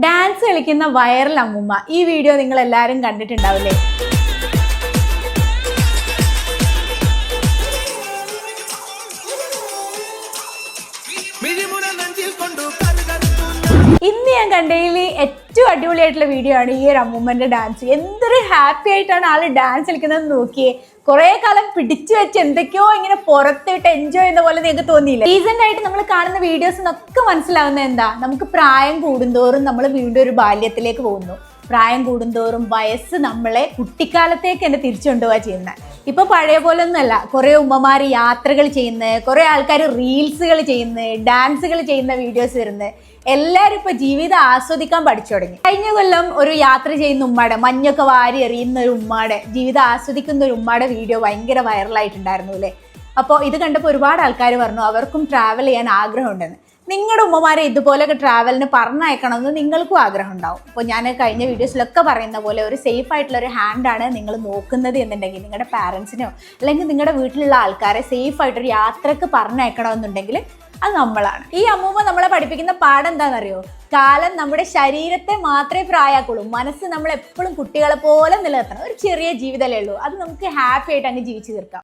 Dance കളിക്കുന്ന viral അമ്മൂമ്മ. ഈ വീഡിയോ നിങ്ങൾ എല്ലാവരും കണ്ടിട്ടുണ്ടാവില്ലേ? ഇന്ന് ഞാൻ കണ്ടതിൽ ഏറ്റവും അടിപൊളിയായിട്ടുള്ള വീഡിയോ ആണ് ഈ ഒരു അമ്മൂമ്മന്റെ ഡാൻസ്. എന്തൊരു ഹാപ്പി ആയിട്ടാണ് ആള് ഡാൻസ് കളിക്കുന്നത് നോക്കിയേ. കുറെ കാലം പിടിച്ചു വെച്ച് എന്തൊക്കെയോ ഇങ്ങനെ പുറത്തിട്ട് എൻജോയ് ചെയ്യുന്ന പോലെ നിങ്ങൾക്ക് തോന്നിയില്ലേ? റീസെന്റ് ആയിട്ട് നമ്മൾ കാണുന്ന വീഡിയോസിനൊക്കെ മനസ്സിലാവുന്ന എന്താ, നമുക്ക് പ്രായം കൂടുന്തോറും നമ്മൾ വീണ്ടും ഒരു ബാല്യത്തിലേക്ക് പോകുന്നു. പ്രായം കൂടുന്തോറും വയസ്സ് നമ്മളെ കുട്ടിക്കാലത്തേക്ക് തന്നെ തിരിച്ചു കൊണ്ടുപോവാ ചെയ്യുന്നത്. ഇപ്പൊ പഴയ പോലെ ഒന്നുമല്ല. കുറെ ഉമ്മമാര് യാത്രകൾ ചെയ്യുന്നത്, കുറെ ആൾക്കാർ റീൽസുകൾ ചെയ്യുന്നത്, ഡാൻസുകൾ ചെയ്യുന്ന വീഡിയോസ് വരുന്നത്. എല്ലാവരും ഇപ്പൊ ജീവിതം ആസ്വദിക്കാൻ പഠിച്ചു തുടങ്ങി. കഴിഞ്ഞ കൊല്ലം ഒരു യാത്ര ചെയ്യുന്ന ഉമ്മയുടെ, മഞ്ഞൊക്കെ വാരി എറിയുന്ന ഒരു ഉമ്മയുടെ, ജീവിതം ആസ്വദിക്കുന്ന ഒരു ഉമ്മയുടെ വീഡിയോ ഭയങ്കര വൈറലായിട്ടുണ്ടായിരുന്നു അല്ലേ? അപ്പോൾ ഇത് കണ്ടപ്പോൾ ഒരുപാട് ആൾക്കാർ പറഞ്ഞു അവർക്കും ട്രാവൽ ചെയ്യാൻ ആഗ്രഹമുണ്ടെന്ന്. നിങ്ങളുടെ ഉമ്മമാരെ ഇതുപോലെയൊക്കെ ട്രാവലിന് പറഞ്ഞയക്കണമെന്ന് നിങ്ങൾക്കും ആഗ്രഹം ഉണ്ടാവും. അപ്പോൾ ഞാൻ കഴിഞ്ഞ വീഡിയോസിലൊക്കെ പറയുന്ന പോലെ ഒരു സേഫ് ആയിട്ടുള്ള ഒരു ഹാൻഡാണ് നിങ്ങൾ നോക്കുന്നത് എന്നുണ്ടെങ്കിൽ, നിങ്ങളുടെ പാരൻസിനോ അല്ലെങ്കിൽ നിങ്ങളുടെ വീട്ടിലുള്ള ആൾക്കാരെ സേഫ് ആയിട്ടൊരു യാത്രക്ക് പറഞ്ഞയക്കണമെന്നുണ്ടെങ്കിൽ അത് നമ്മളാണ്. ഈ അമ്മൂമ്മ നമ്മളെ പഠിപ്പിക്കുന്ന പാഠം എന്താണെന്നറിയോ? കാലം നമ്മുടെ ശരീരത്തെ മാത്രമേ പ്രായമാക്കുള്ളൂ, മനസ്സ് നമ്മൾ എപ്പോഴും കുട്ടികളെ പോലെ നിലനിർത്തണം. ഒരു ചെറിയ ജീവിതമല്ലേ ഉള്ളൂ, അത് നമുക്ക് ഹാപ്പി ആയിട്ട് അങ്ങ് ജീവിച്ചു തീർക്കാം.